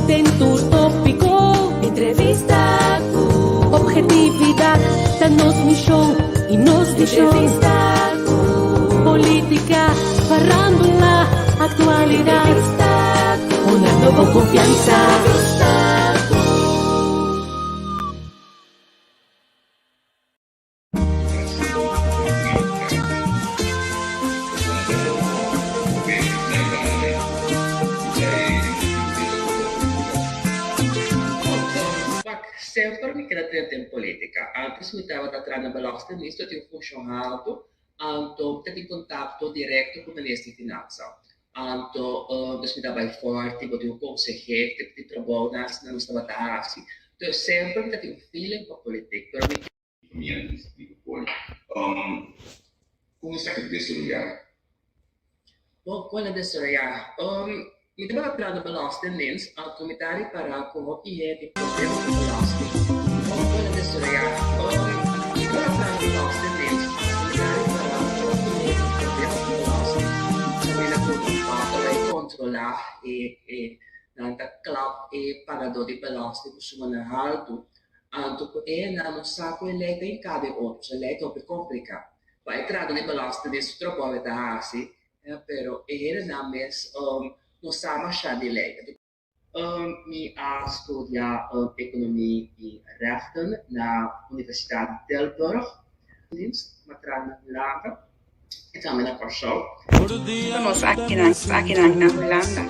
sustento tópico, entrevista, objetividad, danos misión y nos entrevista, política, farándula, actualidad, una nueva confianza. Sempre me queda em política. Antes me estava tratando belastingdienst, eu tinha funcionado, então tinha contato direto com o ministro de Finanças. Então, me estava forte, eu tinha conselheiro, que trabalhou na estava assim. Então, sempre tinha feeling com a política. Como está que desarrollar? Bom, quando desarrollar, me estava tratando belastingdienst, então me estava para como que é de problema com belasting. Quando desarrollar, me estava tratando belastingdienst, me estava para como que é de problema com belasting. Também na conta vai controlar e na club e pagador de belasting costuma na alto. Então, não sabe eleito em cada outro, eleito é complicado. Vai entrar de belastingdienst trabalho da assim, pero não mesmo não sabe achar de lei. Me studia economia e rechten na Universidade Tilburg, matrana Holanda, e também na Warschau. Estamos aqui na Holanda.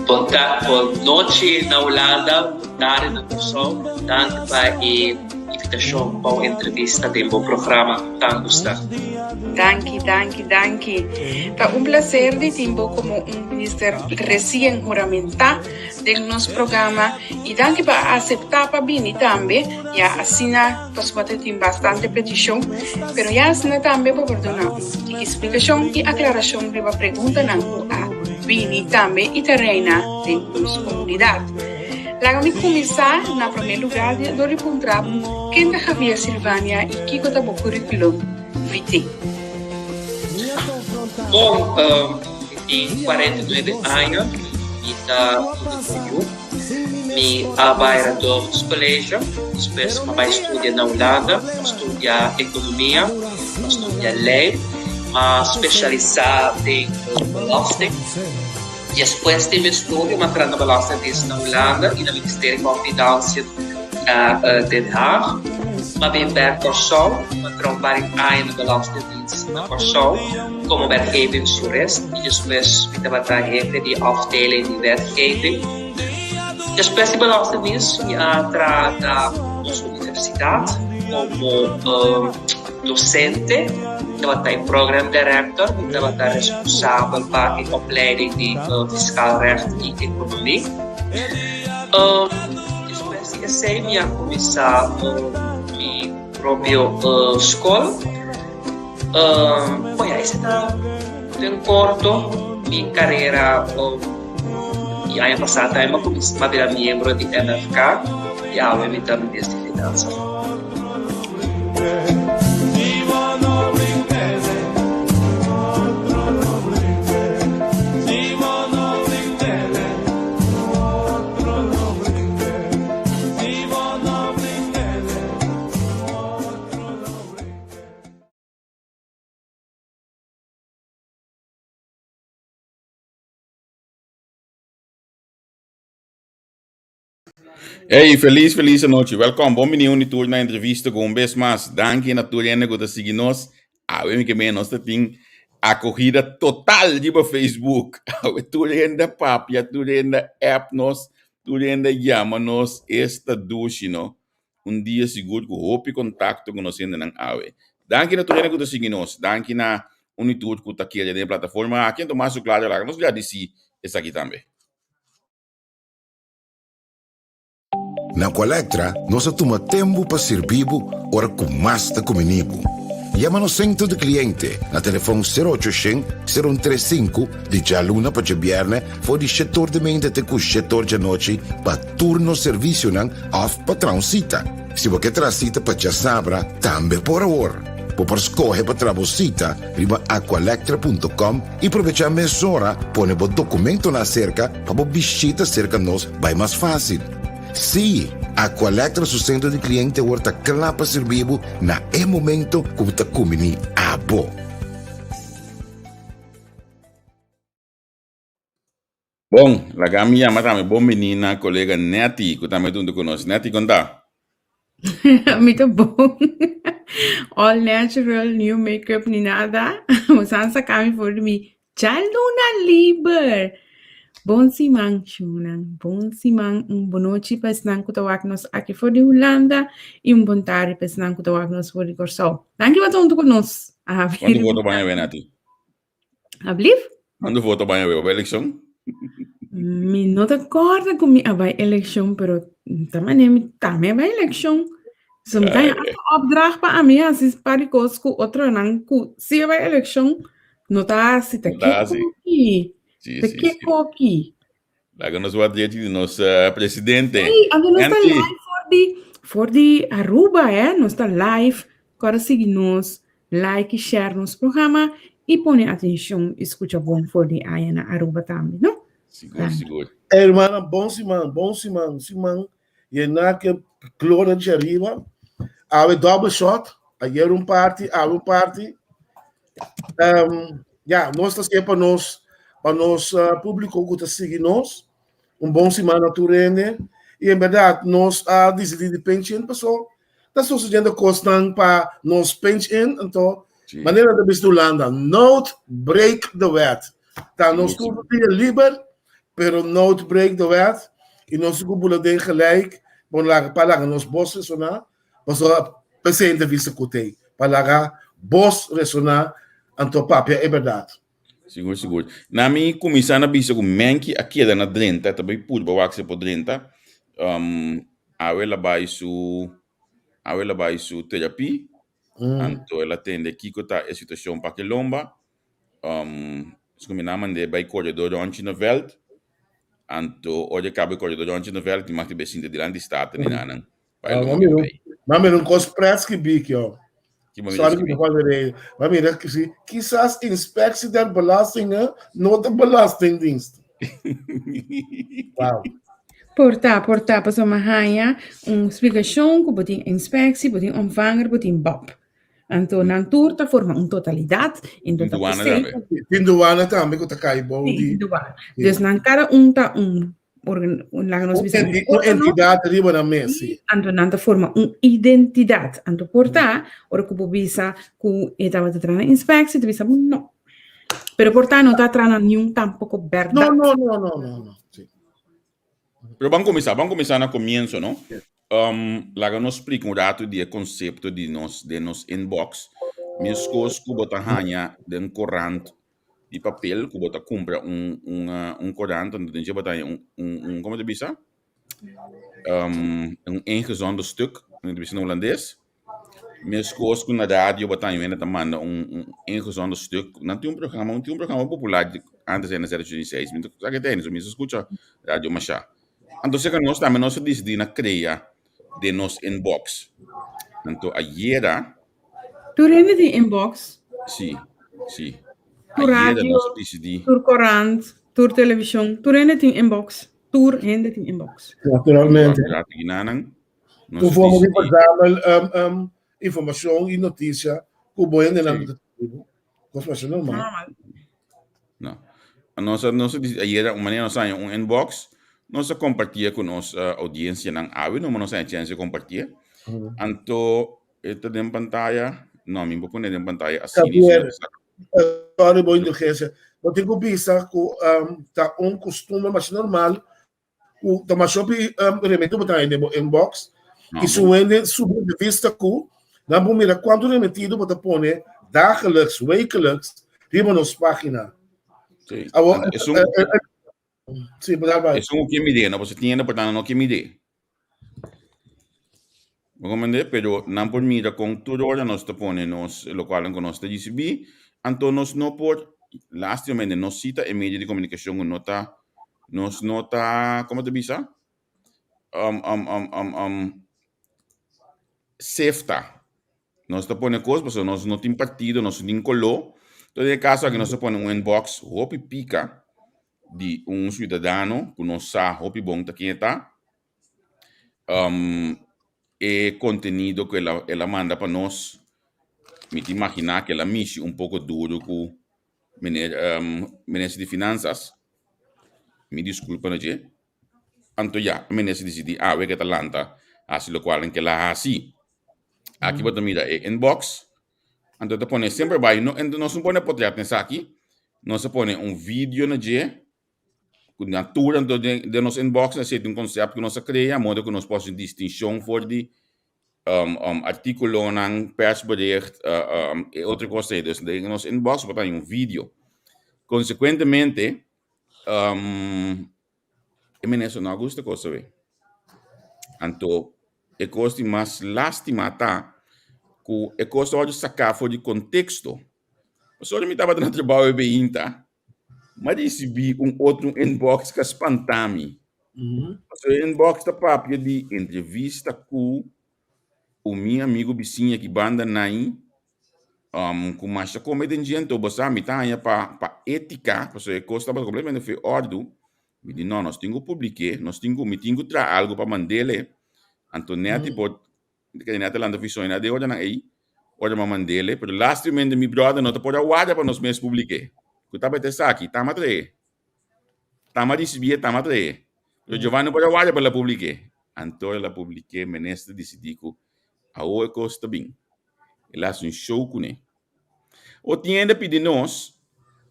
Boa noite na Holanda, boa tarde na Warschau. Danke para a invitação para a entrevista do programa. Tanto gostado. Danke. Tá prazer de tempo como ministro recém-juramentado do nosso programa e danke para aceitar para vir também. Já assina, nós tem bastante petição, mas já assina também para perdonar. E explicação e aclaração de uma pergunta não a vir também e terrena de nossa comunidade. Vamos começar, na primeiro lugar, do encontrar quem é Javier Silvânia e que é o currículo vitae. Bom, tenho 49 anos e me trabalho no colégio, depois eu estudo na Holanda, estudo economia, estudo lei, mas especializado em belasting. Depois de meu estudo, eu trabalho na belastingdienst na Holanda e no Ministério da Financiën na Den Haag. Maar ben bij Warschau, ik trabalho na belastingdienst na Warschau, como werkgevingsjurist. E depois ik trabalho de afdeling de wetgeving. Depois de belastingdienst, ik trabalho na nossa universidade como docente. Ik trabalho program director, ik trabalho responsável para a opleiding de fiscaal recht e economie. Depois de essa minha começar proprio escola. Poi esse tá um corto minha carreira e ano passado eu comecei a virar membro de MFK e agora eu estou no Ministério de Finanças. Hey, feliz noite. Welkom. Bom menino ni tour na entrevista com vez mais. Danke naturalmente por seguir nós. We que bem nós tem acogida total de Facebook. Tudo ainda papia, tudo ainda app nós, tudo ainda chama nós esta douche, no. Dia seguro que hope contato com nós ainda não awe. Danke naturalmente por seguir nós. Danke na unitur que tá aqui na plataforma. Aqui então mais claro lá. Nós já disse essa aqui também. Na Colectra, nós toma tempo para servir ora com mais da comunico. Llama no centro de cliente na telefone 0800-035 de jaluna para viernes for de setor de mente até com setor de noite para turno serviço não off para transita. Se você transita para já sabra, também por hora. por escoger para trabosita, riba aqualectra.com e aprovechar mesora, pone o documento na cerca, para visita cerca nos vai mais fácil. Sim, Aqualectra, su centro de cliente, worta clapa servibo na momento como ta kumini abo. Bom, la gamia matame bom menina, colega Neti, que também tudo conosco. Neti, conta. Muito bom. All natural, new makeup, ni nada. Usan sa kami for me. Chaluna liber. Bom simang chunang. Bom simang bonochi pesnang kutawak nos aqui for de Holanda e bon tari pesnang kutawak nos for de Corsol. Dank je wat onto nos. Quando voto banha we Neti? Ablief? Quando voto banha we op eleição? Mi no te acorda com mi abay election, pero tamane abay election. So mi kaya opdracht pa ami asis parikos ku otro nang ku si abay election no ta si te koki. Te koki. Laga nos wat de nos presidente. Hey, ando no está live for the Aruba, no está live. Agora seguir-nos, like e share nos programa e põe atenção, escuta bom for the Ayana Aruba também, não? Seguro. Hermana, bom simão. E na que clora de arriba, há double shot, ayer party. Nós estamos aqui para nós público que está seguindo nós, bom semana turene, e em verdade nós decidimos pension, pessoal, está sucedendo constante para nós pension, então, maneira de bestulanda, not break the wet. Tá, nós tudo dia livre, pero not break the wet, e nós cúpula de gelijk, vamos lá, para nós boss ressonar, mas pensei em vista que tem, para boss ressonar, então, papel é verdade. Seguro. Na minha comissão na bisa com menki aqui é na drenta, também pude bawa que se por drenta. Ela vai su terapia. Então ela tem aqui que tá a situação para que lomba. Se como na mande vai corredor onde na veld. Então hoje cabe corredor onde na veld, mas que besinda de lande staat nem nanan. Maar met een kostprijsje biek, joh. Sorry, maar mira, quizás inspectie der belastingen, not de belastingdienst. Wow. Porta, pas uma raia, explicação que botin inspectie, botin ontvanger, botin BAP. Então, na turta forma totalidade, In douane também, que está caibo. Dus, na cada tá entidade arriba na mesa. Anto nanta forma identidade. Anto porta, ora que bobisa ku etava te trana inspectie, te bisa no. Pero porta não tá trana nenhum tampoco verdade. No. Sí. Pero vamos começar no comienzo, ¿no? Lá nos explica rato de conceito de nos inbox. Minhas coisas que botar hanha de corrente de papel, que botar compra corrente, então tem que botar como te bisa? Ingezonde stuk, in het Holandees. Minhas coisas que na rádio botar em venda manda ingezonde stuk. Não tem um programa popular antes da 016, então sabe que tem, so me escuta rádio machá. Então se que nós também nós decidimos criar de nos inbox. Então ayer Tu rende die inbox? Sim. Tu radio, tu corrente, tu televisão, tu rende die inbox. Naturalmente. Tu vamos verzamelen informação e notícia que o boi ainda coisa normal. Não. Nossa ayer uma maneira nós inbox, nós compartilha com nossa audiência na AWE, não nós a chance de compartilhar. Então, está em pantalla, não me vou pôr em pantalla assim. Sorry, boa indulgência. Eu tenho que pensar que tá costume mais normal. O Tomashop remete botar em inbox e suende sobre de vista que na primeira quando remetido botar pone dagelijks, wekelijks riba nos página. Sim. Sim, bedankt. Isso o que me dê, não você tinha portanto não que me dê. Vamos mandar, pero não por mira com tudo hora nós te pone nos local com nós te GCB, então nós não por lastimamente nós cita em meio de comunicação nos nota, como te bisa? Safety. Nós te põe coisas, porque nós não temos partido, nós não temos color. Então, no caso aqui, nós põe inbox, hopi pica, de cidadão, que nós sabe, hopi bom, que está. E conteúdo que ela manda para nós, me te imaginar que ela mexe pouco duro com o ministro de Finanças. Me desculpa, não é? Então, já, o ministro decide, we get Atlanta, assim, lo qual, em que ela assim. Aqui, você mira, inbox. Então, te põe sempre vai, então, nós não põe portrait nessa aqui, nós põe vídeo na dia, com a tour de nosso inbox, nós temos conceito que nós cria, modo que nós possamos distinção voor die artículo, persbericht, e outra coisa. Dus de nosso inbox põe vídeo. Consequentemente, eu não gosto de coisa. Então, é coisa mais lástima, tá? Que é coisa de sacar fora de contexto. Só me estava dando trabalho bem, tá? Mas recebi outro inbox que espantame. O inbox da papia de entrevista com o meu amigo vizinho que banda naí, com mais como tem gente, você me tá aí para ética, porque costa completamente foi ordem. Me diz, não, nós temos que publicar, nós temos que trazer algo para mandar-lhe. Antonete pode, que nem lá na visão, de hoje na aí, hoje para mandar-lhe, mas lastamente meu brother não pode aguardar para nós mesmos publicar. Que tá bem aqui, tá matre, tá mais recibir, tá matre. O Giovanni pode aguardar para publicar. Então ela publiquei, ministro decidiu que a outra costa bem. Ela faz show com ele. O tienda pede nós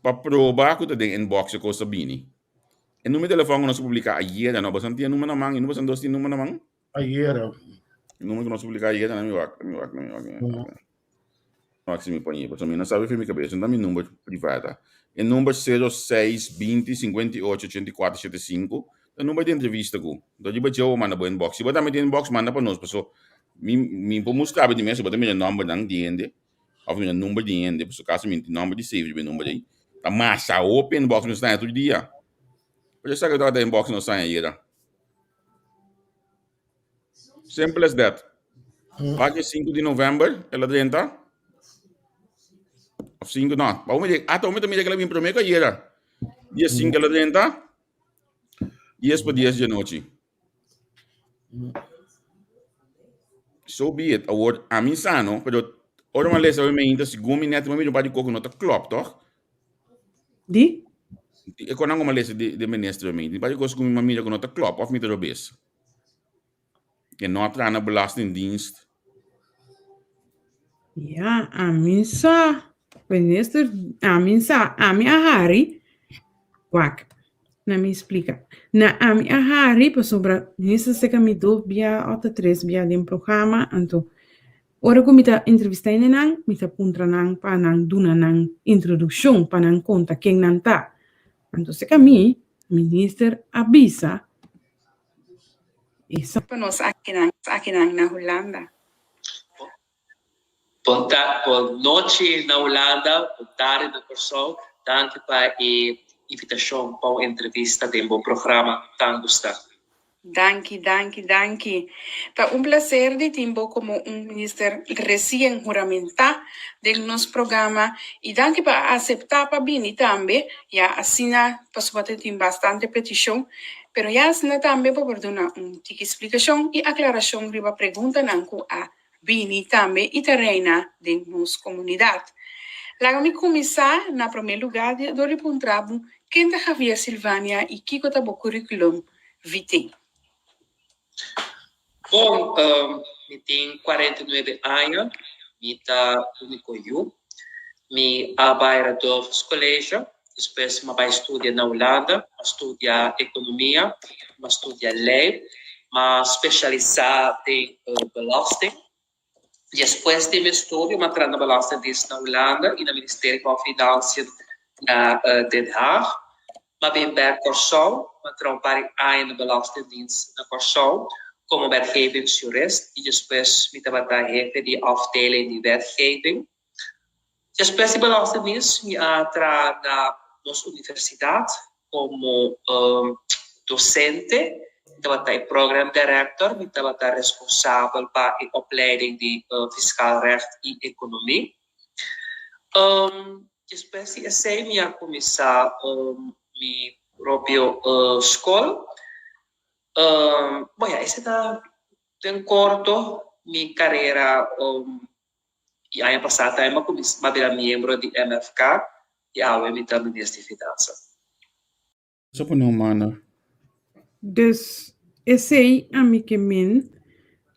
para provar que tem inbox costa bem. O número de telefone que nós publicar ayer, não bastante tinha número na mão, e não bastante dois número na mão. Ayer. O número que nós publicar ayer na minha vaca. Não, se me põe, porque eu não sabe filme cabeça, não dá meu número privado. O número 06 20 58 84 75, o número de entrevista com. Então, eu manda para o inbox. Se você também tem inbox, manda para nós, pessoal. Me pode mostrar para mim, se você tem o número de entende, ou o número de entende, por caso, o número de save, o número aí. Tá massa, open inbox, não está todo dia. Você sabe que eu tenho inbox, não está aí, tá? Simple as that. Página 5 de novembro, ela entra. 5 não. Até o momento que ela me promete que era. Dia 5 ela entra. Dias para dias de noite. So be it. A mim sano, pero ora uma lesa me ainda segundo minuto, mas me pode coco nota klop, toch? Di? Eu conheço uma lesa de ministro me. Di pode coco uma mira com nota klop, of me ter obes. Que não atra na belastingdienst. Ja, aminsa. Minister, aminsa, ami ahari. Quack. Na me explica. Na ami ahari, pa sobra, nessa seca me do bia 83 bia de programa, anto. Ora ko mita entrevista ine nang, mita puntra nang pa nang duna nang introduksyon pa nang konta keng nanta. Anto seca mi, minister abisa. Isa. Pa nos akinang na Holanda. Boa noite na Holanda, boa tarde na pessoal. Danke para a invitação para a entrevista de um programa tão gostado. Danke. Pa placer de tempo como minister recém juramentado del nosso programa e danke para aceitar para vir também. Já assina para subater tem bastante petição, pero já assina também para perdonar tica explicação e aclaração riba pergunta nanku a Bini também e terrena de nossa comunidade. Lá me começar na primeiro lugar do repuntrabo quem da Javier Silvânia e Kiko tabo curriculum vitae. Bom, eu tenho 49 anos, eu estou único eu, eu trabalho no colégio, depois eu vou estudar na Holanda, estudar economia, estudar lei, mas especializar em belasting. Depois de meu estudo, eu entrei na Belastingdienst na Holanda e no Ministério van Financiën na Den Haag. Maar ben bij Curaçao, ik trabalhei in de Belastingdienst na Curaçao como werkgevingsjurist. E depois me trabalhei in de afdeling de wetgeving. Depois de Belastingdienst, me entra na nossa universidade como docente estava program director, ik estava responsável para a opleiding de fiscal recht e economia. Espécie assim, minha começar minha própria escola. Bom, esse tá tem corto minha carreira e ano passado eu comecei a virar membro de MFK e eu me tornei ministro de finanças. Só para não, mano. Dus esse aí a mim que men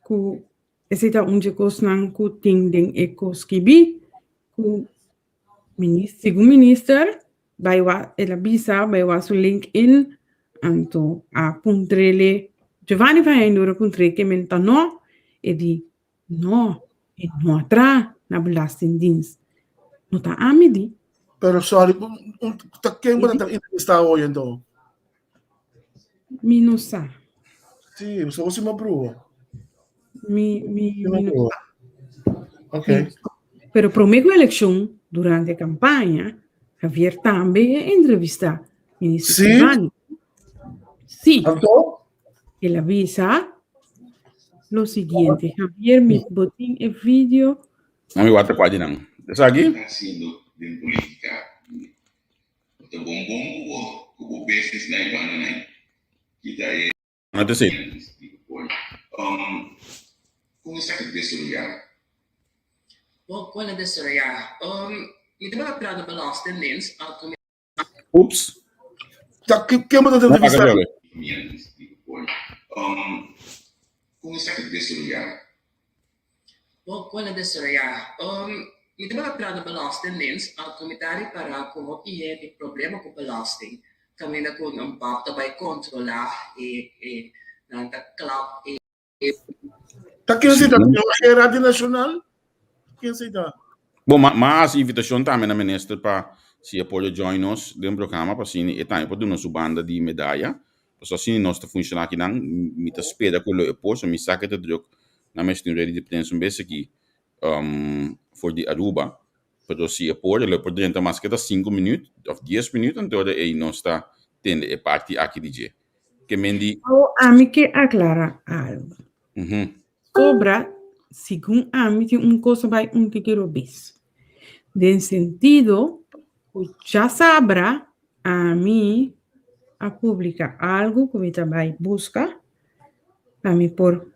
ku esse tá onde cosnan ku ting ding ekoskibi ku segundo minister by wa ela bisa by wa su LinkedIn anto a puntrele Giovanni vai indora puntre que men tá no e di no e no atra na belastingdienst no tá amidi Pero sorry, quem vai estar entrevistado hoje então? mi no sa Sim, só você me aprova. mi no Ok. Pero prometo eleição durante a campanha, Javier também entrevista ministro Sim? Silvani. Sim, Então? ele avisa lo seguinte, Javier me botou em vídeo. Não me guarda quase não. Essa aqui? Haciendo de política. Então, bom, business na Ivana, né? Kita é. Não te sei. Kung sakit de Surya, Wala de Soraya. May diba plano belastingdienst at Oops. Quem vai estar Não paga entrevistado? jogo. kung sakit de Surya, wala de Soraya. May diba plano belastingdienst at komitari para kung iye di problema ko belasting. Kami na kung ang paptabay kontrola ng club Tá quem se dá? É a Rádio Nacional? Quem se dá? Bom, mas invitação também na ministra para se apoia join nos de programa para sim e também para nossa banda de medalha. Para assim nós está funcionando aqui não, me tá espera com o apoio, me saca de druk na mesma ready de presença um beijo aqui for de Aruba. Para se apoia, ele pode entrar mais que 5 minutos ou 10 minutos, então aí nós está tendo a parte aqui de dia. Que mendi. A mim que aclarar algo. Sobra, segundo a mim, tem coisa vai que quero ver. De sentido, já sabrá a mim a publicar algo que me vai buscar a mim por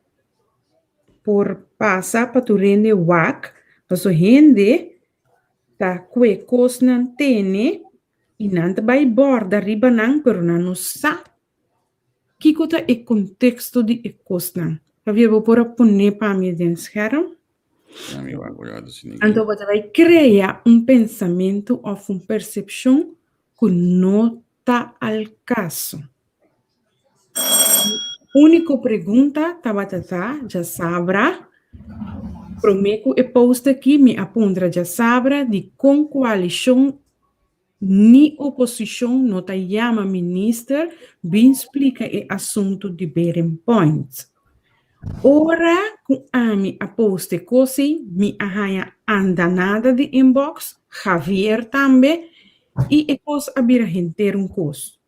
passar para tu rende WAC, para sua rende tá que coisa não tem e não vai borda riba não, pero não sabe que coisa é contexto de coisa não. Javier, vou pôr a punir para mim dentro do scherm. Então, você vai criar pensamento ou uma percepção que não está ao caso. Única pergunta, já sabrá. Prometo e post aqui, me aponta já sabrá de com coalição ni oposição não te chama minister, bem explica o assunto de bearing points. Ora, com a mi aposte cosi, mi arranha anda nada de inbox, Javier também, e cos abira gente cos.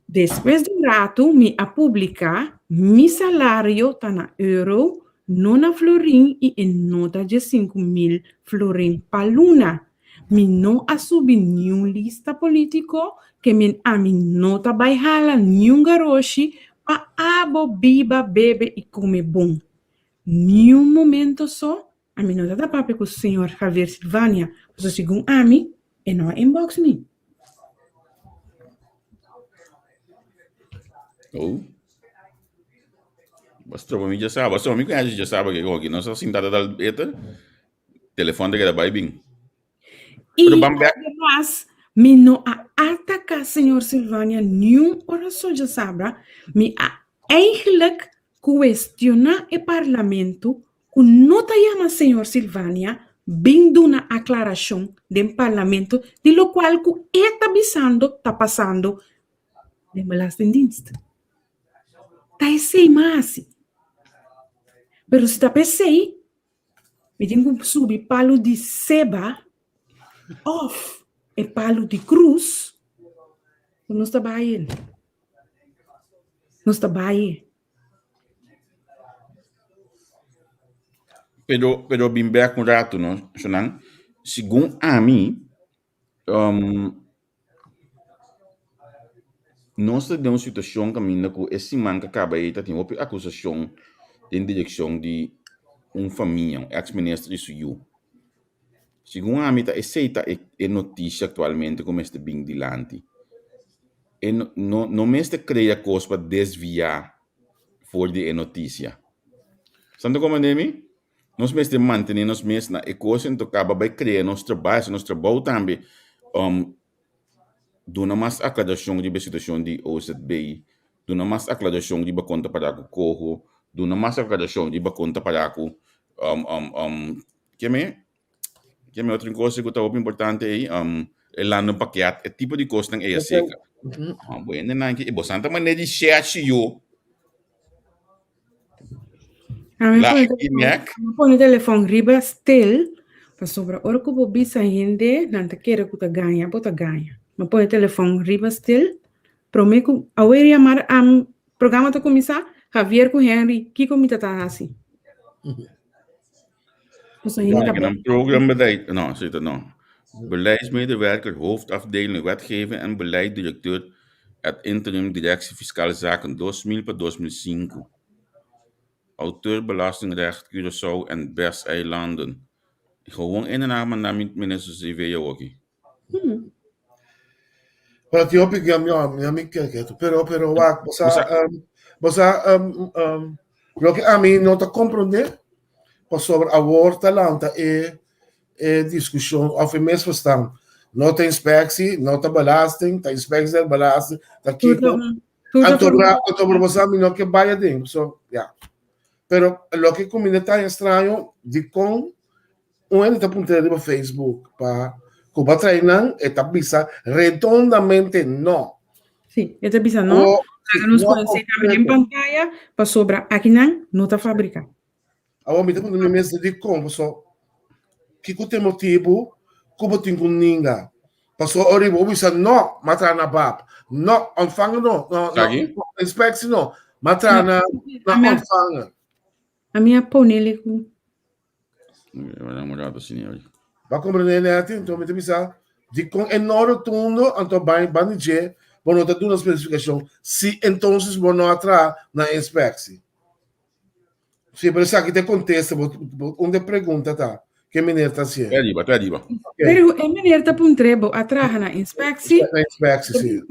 Depois de rato, mi a publicar, mi salário tá na euro, não na florin e em nota de 5.000 florin pa luna. Mi não a subir nenhum lista político, que a mi nota baixala nenhum garoshi, pa abo, biba, bebe e come bom. Nenhum momento só, a mi nota da papo com o senhor Javier Silvania, porque segundo a mi, e não inbox me. Oh. Basta para mim já sabe, basta para mim que já sabe que aqui não está sentada da beta, telefone que vai bem. E además, me não ataca senhor Silvania nenhum oração já sabe, me eigenlijk questiona o parlamento que não te chama senhor Silvania vindo uma aclaração do parlamento de lo qual que está avisando, está passando de belastingdienst. Tá sei mais. Pero se tá pensei, me tenho que subir palo de seba off e palo de cruz, não está bem. Nos trabalha. Pero bem back um rato, não? Senão, segundo a mim, nós temos uma situação que ainda com esse man que acaba aí, tem uma acusação em direção de família, ex-ministro de Suyu. Segundo a mim, aceita a notícia atualmente como está bem dilante. E não me está criando coisas para desviar for de notícia. Sabe como é que nós mesmos mantenemos na coisa então acaba by criar nosso trabalho também dona mais aclaração de situação de OZB, dona mais aclaração de conta para o corro, dona mais aclaração de conta para o que é outra coisa que está importante aí el ano paquete, é tipo de coisa que é seca. Bueno, não que você não maneira de chat eu põe o telefone riba still para sobre hora que eu bisa gente não te quer que tu ganha, bota ganha. Mas põe o telefone riba still, prometo a ver chamar programa to começar, Javier com Henry, que comita tá assim. Een programbeleid, não. Beleidsmedewerker, hoofdafdeling wetgeving en beleid, directeur het interim directie fiscale zaken 2000 para 2005. Auteur belastingrecht Curaçao en Bes-eilanden. Gewoon in en aan naar minister CV aqui. Para ti eu peguei a minha amiga que pero você lo que a mim não está compreender sobre aborto talanta é discussão of mesmo verstaan. Não tem inspectie, não tem belasting, tem inspectie, belasting, tá aqui. Então você a mim não que vai dentro, so yeah. Pero lo que combina tá estranho de com está apontando no Facebook para Cuba treinan esta visa redondamente no. Sí, esta visa no. Nos pueden enseñar en pantalla para sobre aquí no está fabricado. Agora me tem no mês de como só que tem motivo como tem com ninguém. Passou oribo visa no matra na bab. No ontvang no inspectie no matra na ontvang. A minha ponele com Va compreender então me bisa de com enorme tundo então banije bueno te dá uma especificação se então não atrás na inspecção. Se por isso aqui te contesta onde pergunta tá que menina tá assim. Arriba. Pero é menina tá puntrebo atrás na inspecção. Na inspecção sim.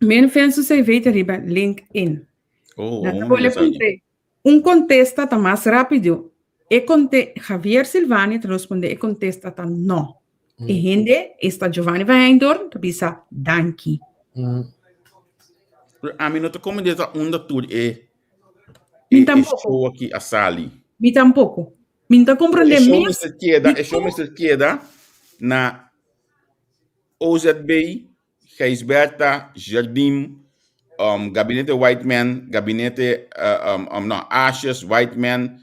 Men penso se vê arriba LinkedIn. Contesta tá mais rápido. Javier Silvani responde e contesta tá no. E gente está Giovanni Weindor, tu bisa danki. A mim não te como dizer onde tudo Mi tampoco. Aqui a sali. Mi tampoco. Mi tá compreender mesmo. Mr. Queda na OZB, Geisberta, Jardim, gabinete Whiteman, gabinete Ashes, Whiteman,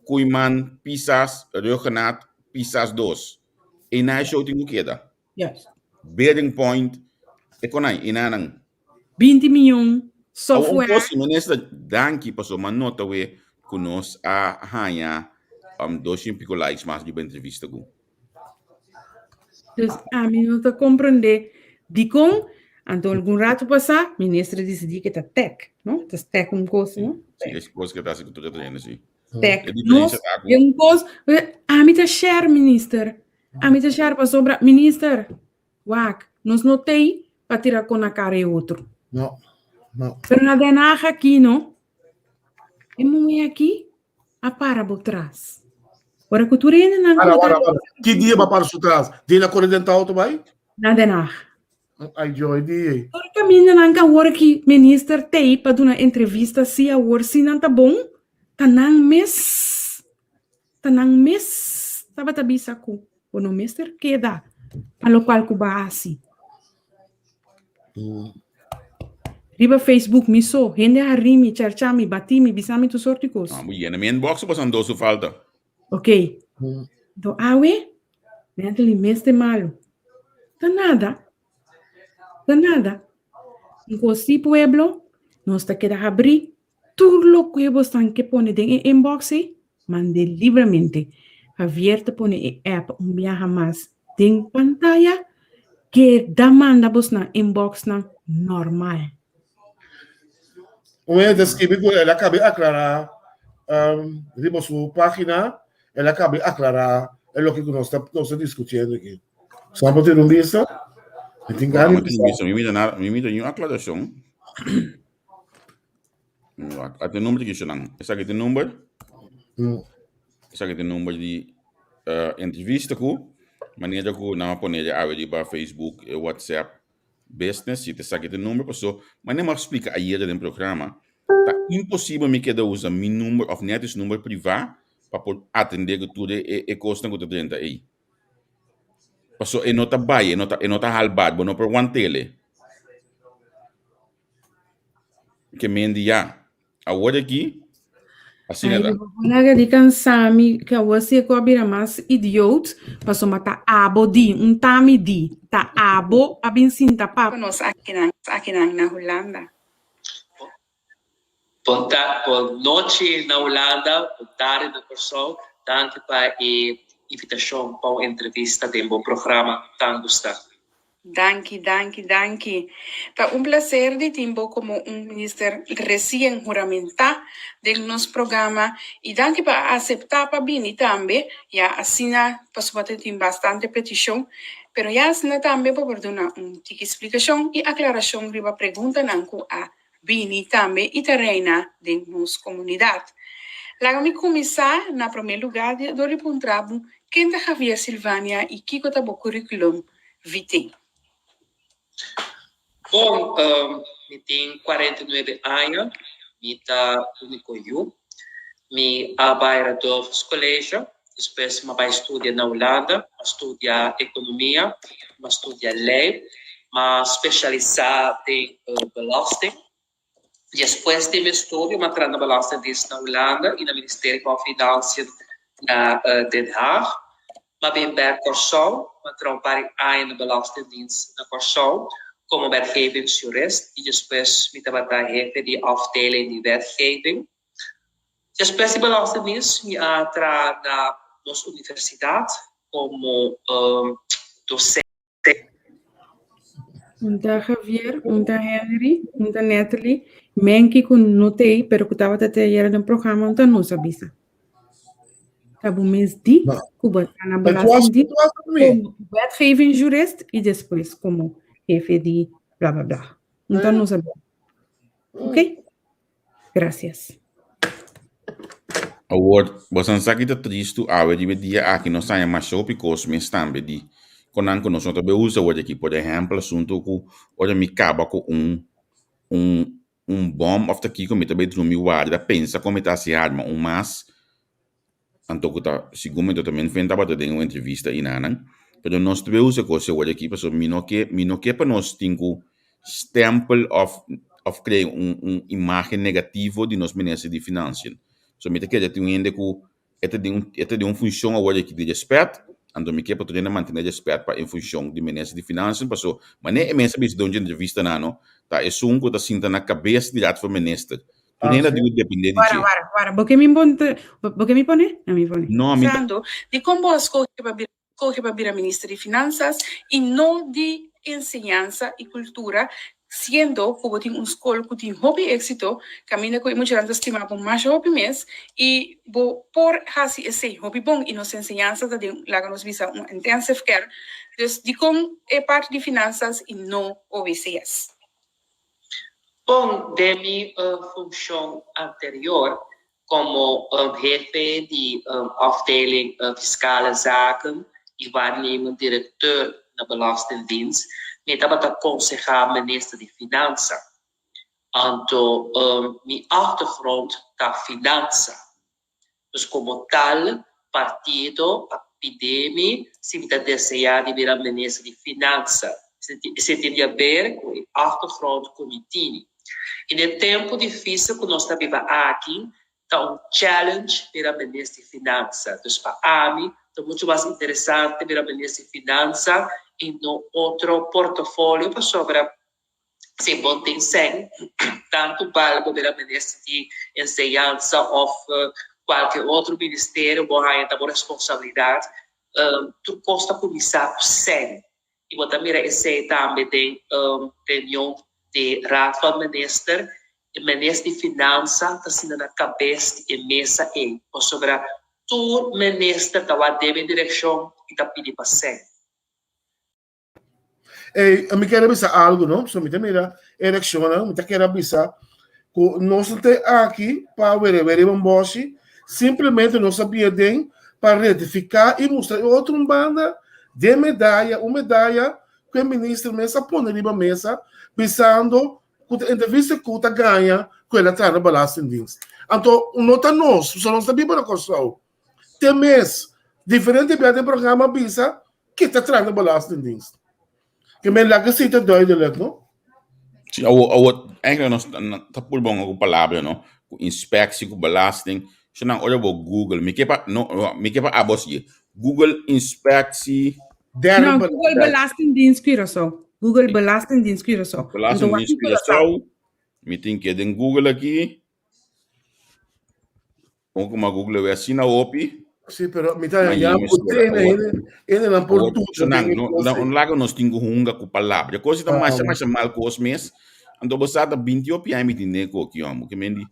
Koeman, Pisas, Ruggenaat, Pisas 2. E na show tinha queda. Yes. Bearing Point, econai, inanang. 20 milhões software. O ministro danki passou uma nota we conosco a hanha 200 pico likes mais de entrevista com. Dus a mim não tá compreender. Dicom, então algum rato passar, ministro decidiu que tá tech, não? Tá tech coisa, não? Sim, essa coisa que tá se tudo trazendo assim. Tech. Nós, coisa, a mim tá share, minister. A mim tá share para sobra, minister. Wak, nós notei para tirar com a cara e outro. Não. Pero na denaja aqui, não? E não é aqui? A para por trás. Ora, cultura ainda não. Para. Que dia vai para o trás? Dia na corrida dental, tu vai? Na denaja. Ai, joy, dia. Ora, caminha na hora que minister tei para dar uma entrevista se a hora se não tá bom. Tanang mes. Tava tabisa ko. O no mister queda. A lo qual kuba assim. Riba Facebook miso, gente arrimi, cercami, batimi, bisami tu sorti cos. Ah, mulher, na minha inbox você andou su falta. Ok. Do awe, mentally meste malo. Da nada. Em Costi Pueblo, Nós tá queda abrir tudo que você tem que pôr em inbox, mande livremente. Abierto pone app viaja mais em pantalla que demanda você na inbox na normal. Ela acaba de aclarar, tipo, sua página, ela acaba de aclarar o que nós estamos discutindo aqui. Só para ter vista, eu tenho que Me mira uma aclaração. Até número que não. Essa aqui é o número. Essa aqui é o número de entrevista com maneira que não poner a ver para Facebook e WhatsApp business. Se essa aqui é o número, pessoal, mas nem mais explica aí no programa. Tá impossível me quedar usar meu número ou net número privado para poder atender tudo e custa que tu tenta aí. Pessoal, e não tá baia, e não tá halbado, não por one tele. Que mendia. Agora aqui, assim é. Olha, de cansami que você cobra mais idiota, passou matar abo di, tami di, tá abo abinsinta pa. Nós aqui na Holanda. Boa noite na Holanda, boa tarde na pessoal. Danke para a invitação para a entrevista do meu programa. Tão gostado. Danke. Tá prazer de tempo como ministro recém juramentado do nosso programa e danke para aceitar para vir também. Já assina, passou tem bastante petição, pero já assina também para dar uma explicação e aclaração de uma pergunta nanku a vir também e terrena de nossa comunidade. Lá me começar na primeiro lugar do repuntrabo quem da Javier Silvânia e que tá o currículo vitae. Bom, eu tenho 49 anos, eu estou único eu. Eu trabalho no colégio, depois eu vou estudar na Holanda, estudar economia, estudar lei, especializar em belasting. Depois de meu estudo, eu entrei na belastingdienst na Holanda e no Ministério da Financiën na Den Haag. Maar ben bij Curaçao, ik trabalho na Belastingdienst na Curaçao como wetgevingsjurist e depois me trabalhei de afdeling de wetgeving. Depois de Belastingdienst, me entra na nossa universidade como docente. Unta Javier, unta Henry, unta Natalie, menki kun notei, pero que estava até era no programa, unta não sabia. Cabo mês de Cuba, na Belastingdienst, como wetgevingsjurist e depois como jefe de blá blá blá. Então não sabia. Ok? Gracias. Agora, você sabe que triste a ver de dia aqui nós saímos mais show porque me estão de quando nós também usa hoje aqui, por exemplo, assunto que hoje me acaba com bom of aqui como também do meu guarda pensa como está se arma mas então que tá segundo também vem para ter uma entrevista aí não pero nós também usa coisa hoje aqui para mim não que para nós tenho stempel of criar imagem negativa de nós ministros de finanças so me que já tem ainda que é de uma função hoje aqui de respeito então me que para treinar manter respeito para em função de ministros de finanças passou mas nem é mesmo saber de onde entrevista não tá é só que tá sinta na cabeça de lá ministro tu nem ainda deve depender de Para, porque me pone? Não me pone. Não, de como escolhe para vir a ministra de Finanças e não de ensinança e cultura, sendo que tem escola que tem hobby êxito, caminha com muitas vezes estimar por mais hobby mês e por fazer esse hobby bom e nos ensinanças de lá que nos visa intensive care, então de como é parte de finanças e não OBCS. Bom, de minha função anterior, como jefe de afdeling fiscale zaken e waarnemend diretor na Belastingdienst, me estava a aconselhar ministro de Finanças. Então, minha achtergrond da finança. Dus como tal, partido, epidemia, se me desejar de virar ministro de Finanças. Se tem a ver com a achtergrond como tinha. E no tempo difícil que nós estamos vivendo aqui, está challenge para a ministra de Finanças. Então, para mim, é muito mais interessante para a ministra de Finanças e no outro portfólio para sobre se bom tem 100 tanto vale para o Ministério de Enseñanza ou qualquer outro ministério, vai ter uma responsabilidade, tu costa começar sem. E vou também esse também tem reunião de raad van minister, o ministro de Finanças está sendo na cabeça e mesa aí, ou sobre tu ministro que vai ter direção e está pedindo para ser. Eu me quero avisar algo, não? Se me mira eleição, não? Me quero avisar que nós estamos aqui para ver um boche, simplesmente nós sabíamos para retificar e mostrar outra banda de medalha, uma medalha que o ministro mesa põe na mesa, pensando que a entrevista que está ganha, que ela traz na balança em dienst. Então, nota nós, se nós sabíamos na construção, tem mês, diferente do programa, pensa que está traz na balança em dienst. Que men lá que cita duidelijk, não? Sim, eigenlijk está por bom com palavra, não? Com inspectie, com belasting. Se não olha para Google, me quepa abos hier. Google inspectie. No, Google Belastingdienst Curaçao. Google Belastingdienst Curaçao. Belastingdienst Curaçao. Me tem que ir Google aqui. Como uma Google vai assim na OPI. Sim, pero me está já por ele não por tudo. Não lago nós temos hunga com palavra. A coisa está mais mal com os meses. Então você está 20 OPI aí me tem neko aqui, amo. Que me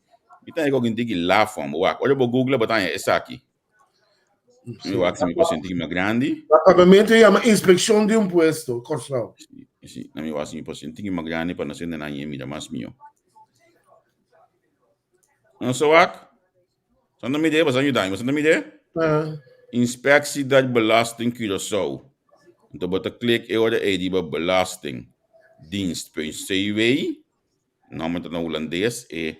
então eu tenho que lá fome. Olha para Google, botar essa aqui. Eu acho que me paciente mais grande. Acabamento é uma inspeção de puesto, Corsal. Sim, na minha acho que me paciente mais grande para não ser na minha mídia mais meu. Não sou aqui. Só não me dê, você ajudar, mas não me dê. Inspectie dat belasting Curaçao. Então bota clique e ora aí de belastingdienst.cw. Não me na holandês e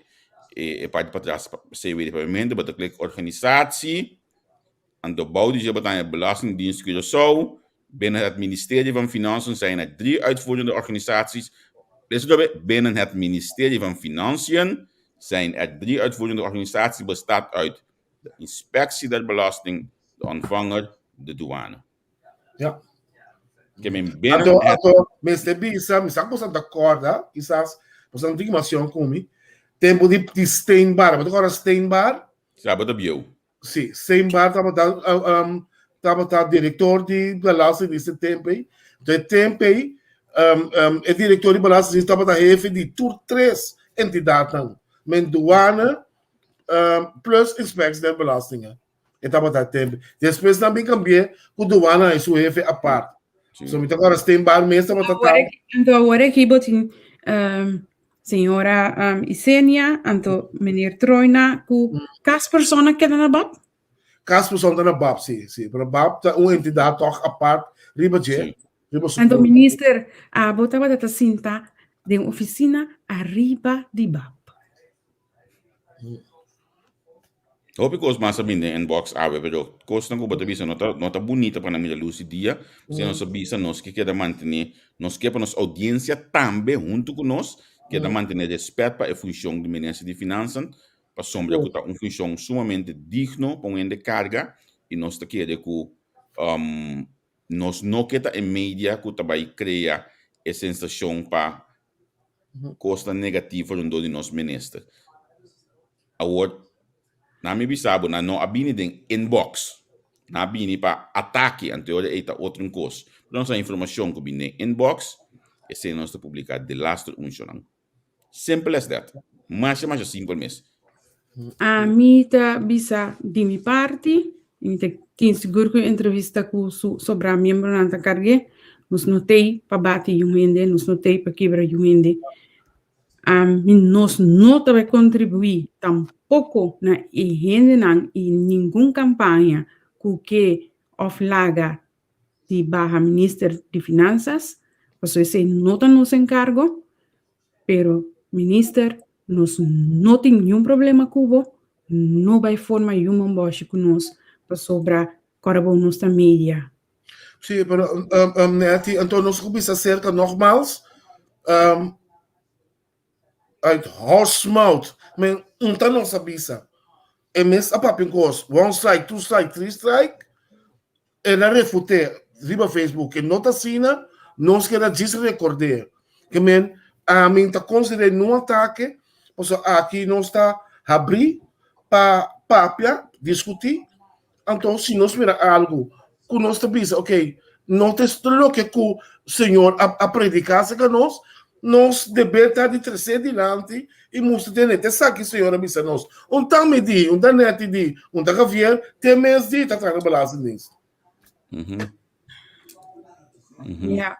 parte para trás CW de pagamento, bota clique organisatie. En de bouw die ze betalen Belastingdienst Curaçao. Binnen het ministerie van Financiën zijn er 3 uitvoerende organisaties. Binnen het ministerie van Financiën zijn er 3 uitvoerende organisaties, bestaat uit de inspectie der belasting, de ontvanger, de douane. Ja. Mas bisa, misal da corda, quizás, você não tem informação comigo. Tempo de Steinbar, mas agora Steinbar. Sabe da bio? Sim, Steinbar estava diretor de balança nesse tempo aí. De tempo aí, o diretor de balança estava da chefe de 3 entidades, douane, plus inspectie der belastingen. Estava da tempo. Depois também cambiei, o douane é sua chefe à parte. So, agora Steinbar mesmo estava da então agora aqui botin senhora Isenia, então meneer Troina, com as pessoas que estão na BAP? As pessoas estão na BAP, sim. Para a BAP é uma entidade toch à parte, riba de. Então, ministro, a botava da cinta de uma oficina arriba de BAP. Hoop ik ons maar in de inbox pero costa não bota bisa nota bonita para mim luz dia se nós bisa nós que queda manter nós que para nos audiência também junto com nós queda manter respeito para a função do Ministério de Finanças para sombra que tá uma função sumamente digno para uma carga e nós tá queda que nós não queda em mídia que tá vai criar a sensação para costa negativa do de nosso ministro. Agora na mi bisabo na no abini den inbox na abini pa ataque anterior eta outro coisa então essa informação que bine inbox e se nós te publicar de last funcionando simple as that mais simples mesmo a mim tá bisa de minha parte e te quem seguro que entrevista com sobre a membro na carga nos notei para bater humende nos notei para quebrar humende nós não vai contribuir tampouco na agenda e nenhuma campanha que oflaga de barra ministro de Finanças, porque esse não está nos encargo, pero ministro nós não tem nenhum problema com não vai formar nenhum embaixo com nós para sobrar corabo nossa mídia. Sim, pero então nós começamos a cerca nogmaals uit horsemout, men não nos avisa. E mes a papin kos, 1 strike, 2 strike, 3 strike, e la refute, riba Facebook, e nota sina, nos queda desrecordar. Que men, a mim tá considerando um ataque, Porque aqui não está abrir para discutir. Então, se nós mira algo que nós estamos, ok, não tem tudo que o Senhor a predicar que nós devemos estar de trazer diante e mostrar de net. Essa que o Senhor a missa nós. Também de, net de, Javier, tem mês de, está trabalhando nisso. Yeah.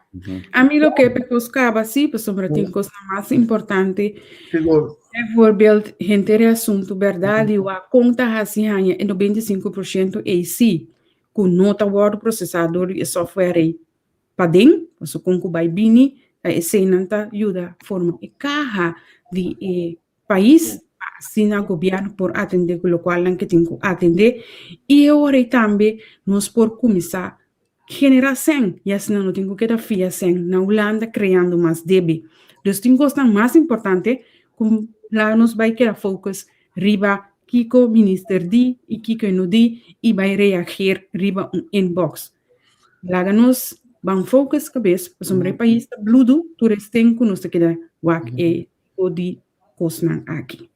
A mí lo que me buscaba, sí, pues sobre ti, cosa más importante, bijvoorbeeld, gente de assunto, verdade, e a conta assim, em 95% é sim, com nota word processador e software para dentro, você com o baibini, a cena ajuda forma e carra de país, assim, o governo por atender o qual que tem que atender, e agora também nós por começar generação, e assim não tem que dar fiação na Holanda criando mais DB. Dus tem coisa mais importante, como lá nos vai querer focus riba Kiko minister di e Kiko no di e vai reagir riba inbox. Lá nos van focus cabeça para sobre país bludo turisten que nos queda wak e o di coisa aqui.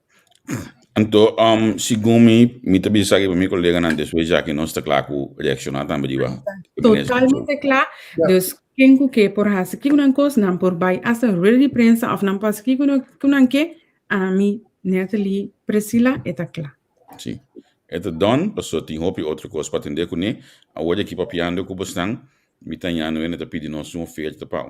Então, segundo me também sabe para meu colega antes, já que nós está claro com reaccionar também diva. Totalmente claro. Dus quem que por hasa que não coisa não por vai asa really prensa of não passa que não que a mim Natalie Priscila está claro. Sim. Eta don, passou tem hopi outra coisa para atender com ele. Agora aqui papiando com bastante, me tanhando ele tá pedindo nós oferta para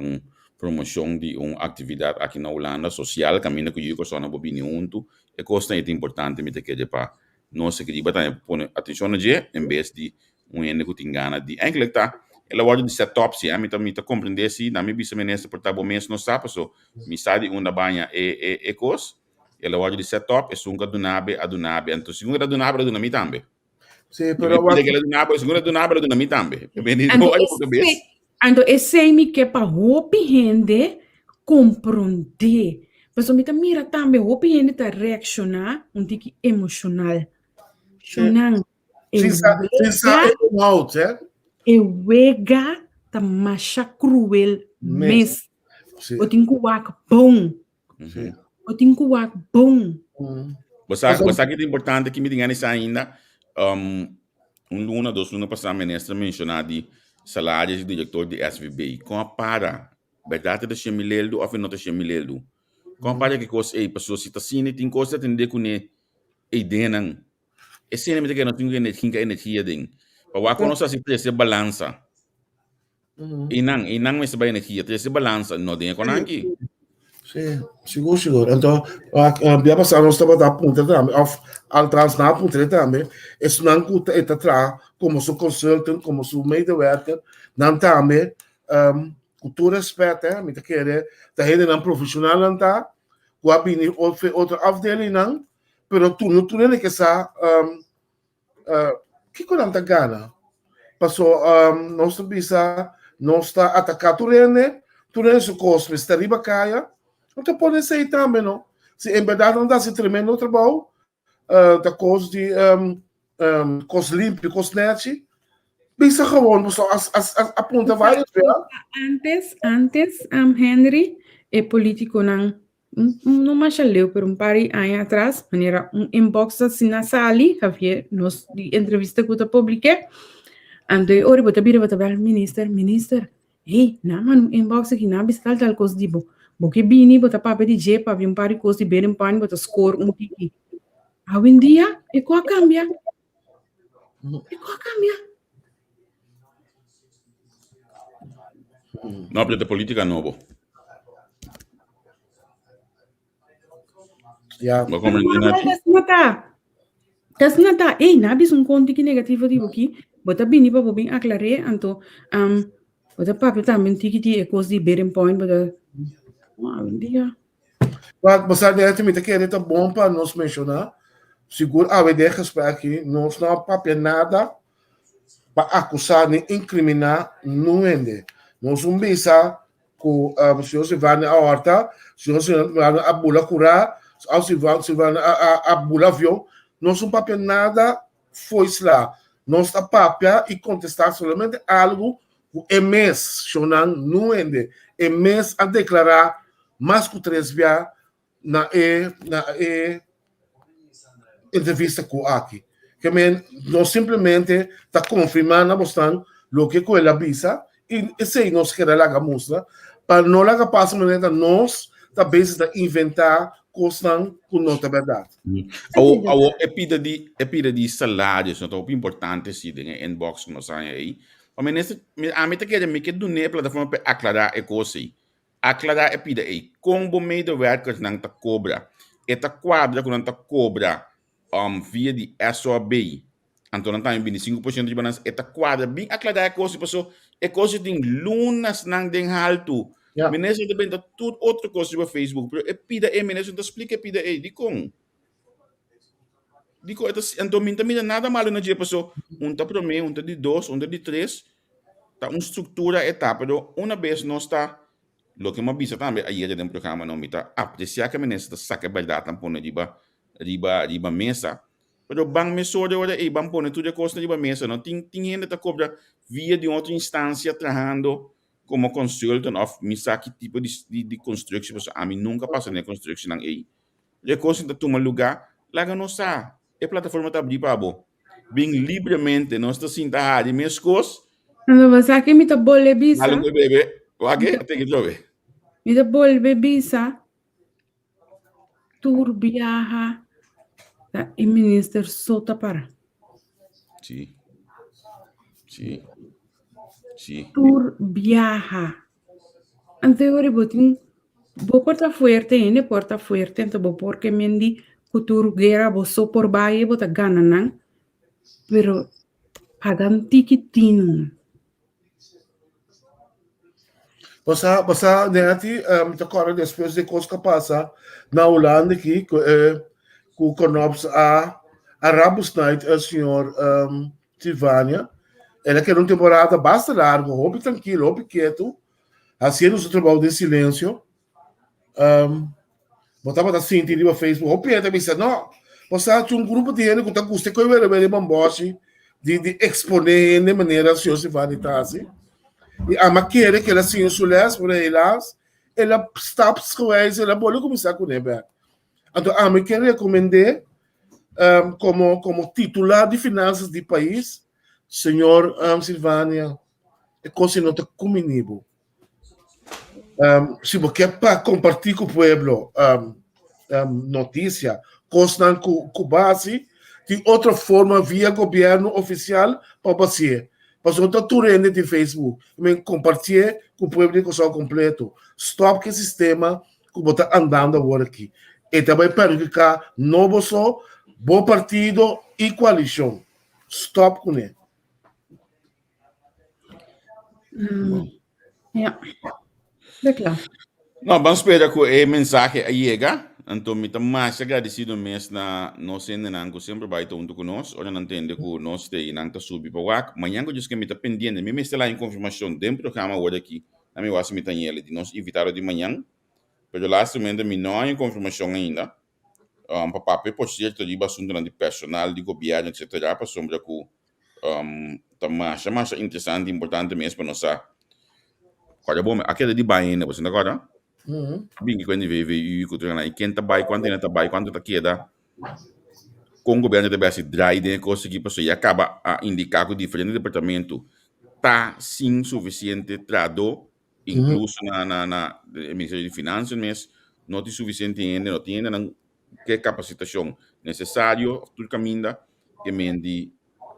promoção de atividade aqui na Holanda social, caminho que eu só na bobina junto. É coisa é importante me ter para nós que de batalha pôr atenção na dia, em vez de ende que tem gana de eigenlijk tá ela pode de setup se a mim também tá compreender se na minha bisa menessa por tá bom mês não sabe so me sabe uma banha é coisa ela pode de setup é sunga do nabe a do nabe então segunda do nabe do nami também sim pero aquela do nabe segunda do nabe do nami também então esse me que para hopi gente compreender. Mas o mita mira também o gente tá reaccionar tique emocional. Chonang e wega tá macha cruel mes. O tinco wak bom. O tinco wak bom. Você que é importante que me diga nisso ainda. Luna, 2 lunas passada, a ministra mencionou de salários de diretor de SVB. Compara, verdade da chemilelo ou não da chemilelo. Compara que coisa é, pessoa se está assim, tem coisa que tem com a ideia não. Esse é o que nós temos que energia dentro. Para que nós assim ter essa balança. E não mais essa energia, ter essa balança, não tem com aqui. Sim, seguro. Então, a passar nós estamos a ponta também, ao transnar ponta também. Isso não custa está atrás, como seu consultant, como seu medewerker, não também cultura respeita, me tá querer, tá rede não profissional não tá, o abini outra afdeling não, pero tu não é que essa que não tá gana, passou nós bisa nós está atacar tu rende seu cospe está riba caia, então pode ser também não, se em verdade não dá se tremendo trabalho, da coisa de coisa limpa, coisa nete. Bisa gewoon, so apunta várias vezes. Antes, Henry, é político não mais leu por par de anos atrás, maneira inbox assim na sala, havia nos de entrevista que eu publiquei, ande ora bota bira minister, hey, na mano inbox aqui na bistal tal coisa de porque bini bota papel de jeep, havia par de coisa de bem pan, bota score tiki. Hoje em dia, é qual cambia? Não, porque a política é nova. Das nata. Ei, nabis conto que negativo tipo aqui. Bota bem para bem aclarar, então, bota papel também tiki é coisa de bearing point, bota. Dia. Mas você deve me que é bom para nos mencionar. Seguro, a ideia que aqui, nós não papel nada para acusar nem incriminar ninguém. Nós não bisa com o senhor se vai na horta, o senhor se vai a bula curar, ou se vai a bula viu, nós não papel nada foi lá. Nós está papel e contestar somente algo que é mês, chonang ninguém, é mês a declarar mais que 3 via na entrevista com aqui. Que não simplesmente está confirmando bastante o que com ela visa e se nós queremos lá mostrar para não lá passar maneira nós também está inventar coisas que não é verdade. Epida de salários, não é importante se tem inbox que nós aí. Mas a mim me que do ne plataforma para aclarar a coisa aí. Aclarar epida aí. Como medewerkers não ta cobra, eta quadra que não ta cobra via de SOB. Então não tem 25% de balança, eta quadra bem aclarar a coisa, pessoal. A coisa tem lunas não tem alto. Menesa também tá tudo outra coisa sobre Facebook, pero epida menesa não explica epida de como. Dico, então minta nada malo na dia pessoal. Tá primeiro, tá de 2, tá de 3. Tá uma estrutura etapa, pero uma vez não está lo que me avisa também aí dentro do programa não me tá apreciar que menesa tá saca verdade tampone riba mesa. Pero bang mesura ora e bang pone tudo costa riba mesa, não tem gente tá cobra via de outra instância trabalhando como consultant of misa que tipo de construção, a mim nunca passa na construção aí. E coisa tá toma lugar, lá não sa. A plataforma tá abrir para bo. Bem livremente, nós tá sinta de minhas coisas. Não, mas aqui me tá bolhe bisa. Alô, bebê. O que? Tem que jogar. Me tá bolhe bisa. Tour viaja. E minister solta para. Sim. Tour viaja. Anterior botin bo porta fuerte, então bo porque mendi cultura guerra bo so por baie bo ta gana nan. Pero pagan tiquitinho. Basta neti me agora depois de coisa que passa na Holanda aqui com conobs a Arabus Night o senhor Silvânia. Ela quer uma temporada bastante larga, hobby tranquilo, hobby quieto, fazendo o seu trabalho de silêncio. Botava assim, no Facebook, hobby também disse, não, você tinha um grupo de gente que está gostando de ver bamboche, de exponer de maneira a senhor Silvânia está assim. E a maquera que ela assim, sulés por elas, ela está psicóloga, ela pode começar com ele. Então, a me quer recomendar como titular de finanças do país, senhor Silvânia, é coisa não está comigo. Se você quer compartilhar com o povo notícia, coisa com base de outra forma via governo oficial para você. Mas eu estou turendo de Facebook, compartilhar com o povo de coisa completo. Stop que sistema que está andando agora aqui. E também perguntar novo só, bom partido e coalição. Stop com ele. Ja, é claro. Não, vamos esperar que a mensagem chega. Então, me estamos mais agradecido mesmo na nossa que sempre vai estar junto conosco. Ora, não entende que nós temos que subir para o WAC. Amanhã, eu disse que me está pendente. Me está lá em confirmação dentro do programa hoje aqui. Na minha wasa, me está de nós invitaram de manhã. Mas, lá, somente, me não há confirmação ainda. Para por certo, de assunto de personal, de governo, etc. Para sombra que está mais interessante e importante mesmo para nós. Agora, bom, aquela de Bahia, você não agora? Bem que quando veio e quem está Bahia, quanto está queda, com o governo de Bahia, dry, de conseguir pessoa e acaba a indicar que o diferente departamento está sim suficiente trado, incluso na Ministério de Finanças, mas não tem suficiente ainda, não tem ainda que capacitação necessário, tudo caminho que mendi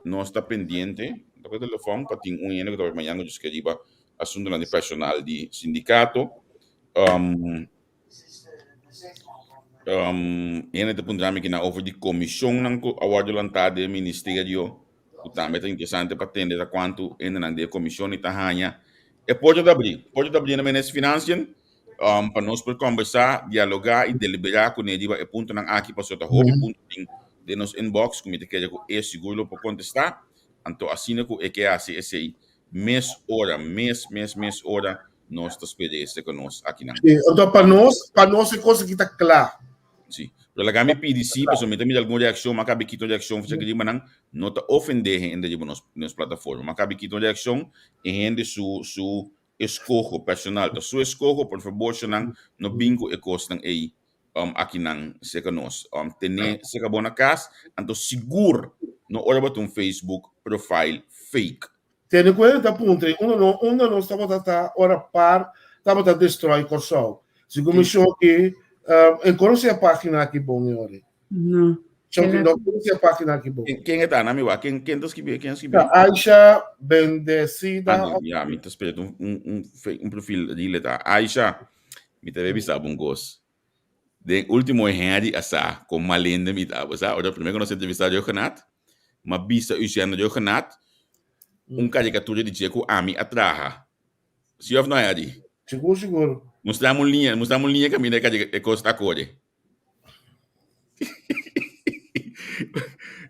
não está pendente, do telefone, para ter ainda que amanhã eu disse que iba assunto de personal de sindicato, ainda depois que na over de comissão ng award lantada do ministério, o também é interessante para entender a quanto ainda na de comissão e tahanha. E pode abrir na Ministério Finanças, para nós poder conversar, dialogar e deliberar com ele, e ponto ng aqui para sua hobby, ponto de nos inbox, como te quer que é seguro para contestar, então assim é que esse mês hora, nós estamos esperando conosco aqui na. Então para nós é coisa que está clara. Sim. Pela gama PDC, pessoal, me tem alguma reação, mas cabe que toda reação fica de maneira não está ofender ainda de nas plataformas, mas cabe que toda reação e ainda su escojo personal, da sua escojo, por favor, senão no bingo e costam aí aqui nang seka nos tene seka bona kas anto seguro no ora um Facebook profile fake. Tiene 40 punti, uno non stava a ora par, stava a destrói corso. Se começou que conosce a página aqui bom ora. No. Só que não conhece a página aqui bom. Quem é Nami wa? Quem tu escreveu? Quem escreveu? Aisha Bendecida. Me tá esperando um perfil de letra. Aisha, me teve visado um gosto. De último henri asa com malende me tava, sabe? Ora primeiro nós entrevistamos o Renato, mas vista usando o Renato, caricatura de Jeco Ami atraha. Se eu não é ali. Seguro. Mostramos linha que a minha é costa cor.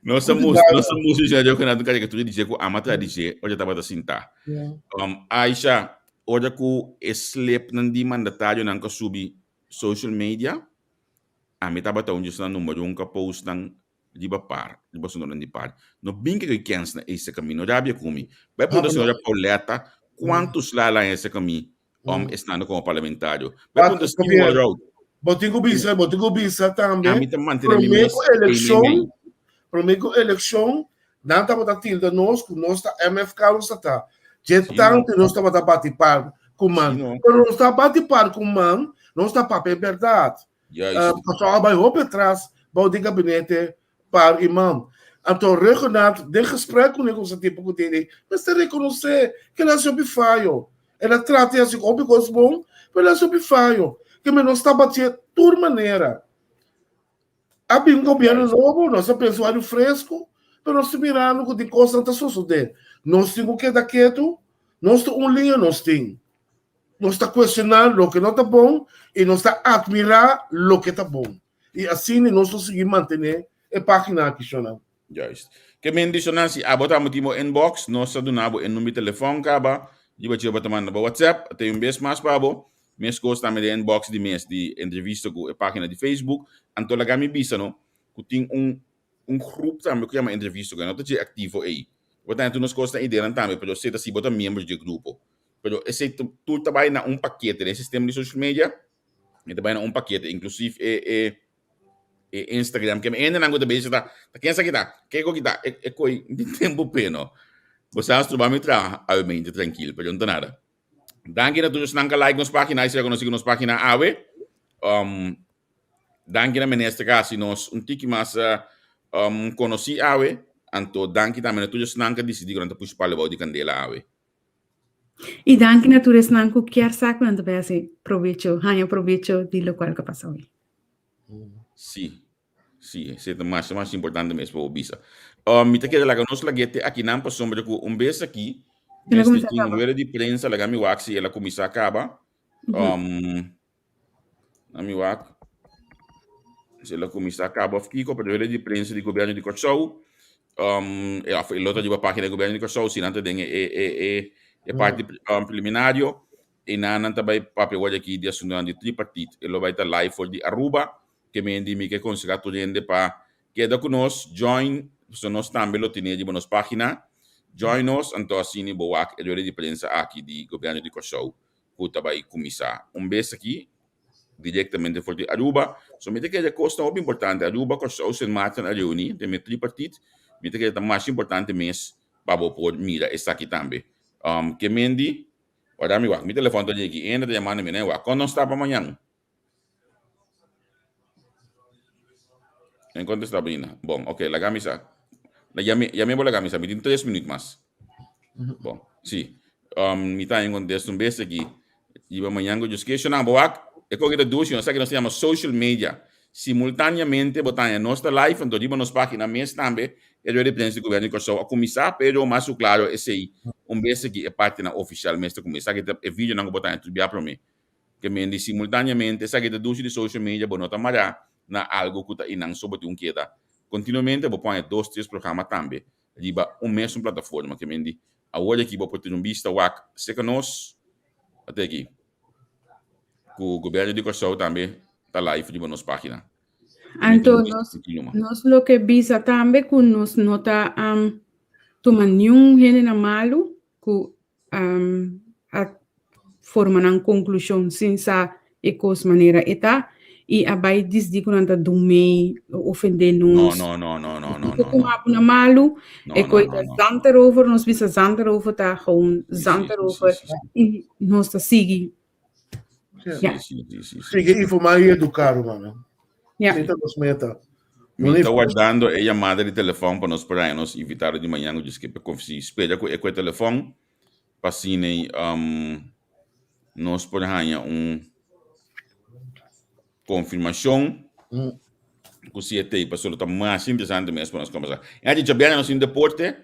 Nossa música já que na caricatura de Jeco Ami atraha de Jeco, hoje estava assim tá. Aisha, ora que slip não de mandatário não que subi social media. Ami taba taon just na número ka post ng di ba sunod di par. No bingke que kens na esse caminho rabia kumi. Vai punta senhora Pauleta, quantos lá esse caminho estando como parlamentário. Vai punta senhora road. Botigo bisa também. Ami tam manter mi Prometo eleição, não tava da tilda nós, com nós tá MFK nós tá. Je tanto nós tava da batipar com man. Pero nós tá batipar com man, nós tá papel verdade. Pessoal vai op atrás, bouw de gabinete para imam. Então, Renato, de gesprek com esse tipo de coisa, mas você reconhecer que ela soube falho. Ela trata assim como coisa bom, mas ela soube falho. Que nós está batendo de toda maneira. Havia governo novo, nós pensamos fresco, mas nós mirando de coisa não está sucedendo. Nós temos que dar quieto, nós temos linha, nós temos. Nós está questionando o que não está bom e nós está admirar o que está bom. E assim nós conseguimos manter a página aqui. Juist. Que men dissonância, se abotamos timo inbox, nós donamos em número de telefone caba, e vai te mandar no WhatsApp, até vez mais para bo, mes gosta também de inbox de mes de entrevista com a página de Facebook, anto la gami bisa no, que tem grupo também que chama entrevista, que não está ativo aí. Portanto, nós gosta ideia também, pero se assim bota membros de grupo. Pero esse tu trabalha na paquete de sistema de social media, e trabalha na paquete, inclusive Instagram, que ainda não gosta bem, tá quem sabe que é coi de tempo peno. Você acha que vai entrar, a mente tranquilo, pero não tem nada. Danke na todos nang like nos página, se conosco nos página awe. Danke na nesta caso nós tiki mais conheci awe, anto danke também na todos nang decidi durante push para levar de candela awe. E danke na todos nang ku quer saco quando vai assim provecho de lo qual que passa hoje. Sim, é o mais importante mesmo para o bisa. Me te queda lá que nós lagete aqui não passamos com vez aqui. Neste tinha número de prensa, lá me wax e ela começa a acabar. Na me wax, se ela começa a acabar, fica com o número de prensa do governo de Kosovo. E outra de uma página do governo de Kosovo, se não tem parte preliminário. E não também papel aqui de assunto de tripartite. Ele vai estar live for de Aruba. Que me indica que consiga tu gente para queda conosco, join, se nós também lo temos de nossa página, join nós, então assim boa a de prensa aqui do governo de Kosovo, que vai começar. Beijo aqui, diretamente for de Aruba, somente que é coisa muito importante, Aruba, Kosovo, se matam a reunir, tem tripartite, me que é mais importante mesmo para poder mirar essa aqui também. Que me indica, ora me vai, meu telefone está aqui, ainda tem chamando me né, quando não está para amanhã. Enquanto está abrindo. Bom, ok, la camisa. Llamemos la camisa, me tiene 3 minutos más. Bom, sí. Me está en contexto un beso aquí. Y vamos a yo es que yo no voy a coger dos, yo sé que nos llama social media. Simultaneamente, botar en nuestra live, entonces vamos a página mes también, el de prensa del gobierno de Kosovo a começar, pero más claro, ese ahí, un beso aquí, es página oficial, mes de começar, que el video no botar en tu via para mí. Que me dice simultaneamente, sé que te dos de social media, bueno, tamará, na algo que está inang sobre um queda. Continuamente, vou pôr 2, 3 programas também. Liba mesmo plataforma que me diz. Agora aqui vou ter vista WAC, se que nós até aqui. O governo de Kosovo também está live de nossa página. Então, nós lo que visa também que nós nota tomar nenhum gênero malo que a formar uma conclusão sem sa ecos maneira eta e abai disdi kunanta dumei ofender nos. No. Como na malu, No, e coi zanter over, nos bisa zanter over ta gewoon zanter over Sì. e nos ta sigi. Sì. Sigue informar e educar, mano. Ja. Então, nos meta. Mi sta guardando e chiamata di telefono per nos para nos invitare di manhã diz que per si spera com e telefono passine nos por hanya confirmação que se tem passou tá mais interessante mesmo para nós conversar. E a gente já nós em deporte,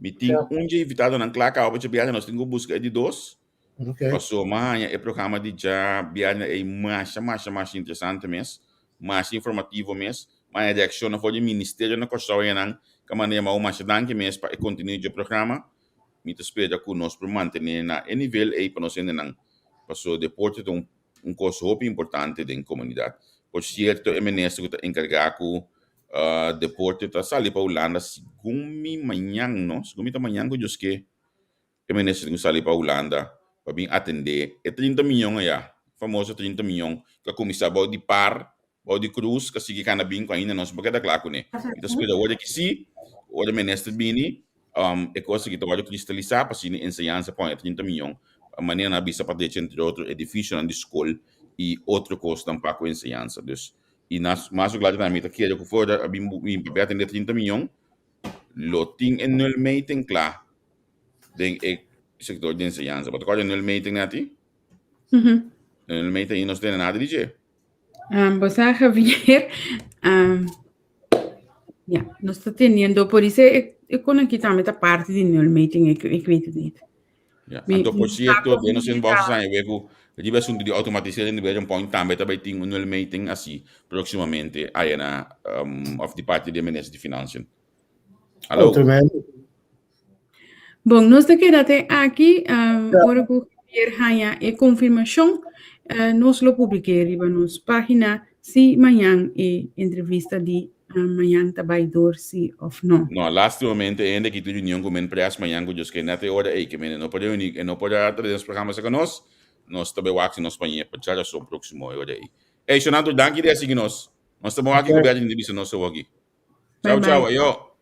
me tem dia invitado na claca, a gente nós tem que buscar de dois. Okay. Passou mais é programa de já biana é mais interessante mesmo, mais informativo mesmo. Mas a reação não foi do ministério na questão é não, que maneira mais danke mesmo para continuar o programa. Me espera que nós para manter na nível aí para nós ainda não. Passou deporte é coisa muito importante da comunidade. Por certo, é ministro que está encarregado com deporte está sali para Holanda segunda manhã, não? Segunda manhã que eu disse que é ministro que sali para Holanda para vir atender. É 30 milhões já, famoso 30 milhões. Que a comissão vai de par, vai de cruz, que sigue cada bem com ainda nós porque da claro né. Então espera hoje que sim, hoje ministro bini é coisa que vai cristalizar para se ensinança para 30 milhões. A maneira na bisa para deixar entre outros edifícios na escola e outro custo também para a ensinança. Dus, e nas mais o lado da meta que eu for a bim atender 30 milhões, loting en nul meting claro. Den sector de ensinança. Mas agora nul meting nati? Nul meting nós temos nada de jeito. Você Javier, nós está tendo, por isso eu conectei também a parte de nul meeting, eu weet het niet. Ja, então por certo, de nós em bolsa sai, eu digo assunto de automatização de ver point também também tem nul meeting assim, proximamente aí na of the parte de ministro de finanças. Alô. Bom, nós daqui até aqui, agora que Javier ganha a confirmação, nós lo publiquei na nossa página, se amanhã é entrevista de amanhã também dorsi of não. No, last momento ainda que tu união com empresa amanhã que eu que nate hora aí que não pode unir, não pode atender os programas com nós também wax nós para já só próximo hora aí. Ei, Jonathan, danke dir assim nós. Nós estamos aqui com a entrevista nossa aqui. Tchau, tchau, eu.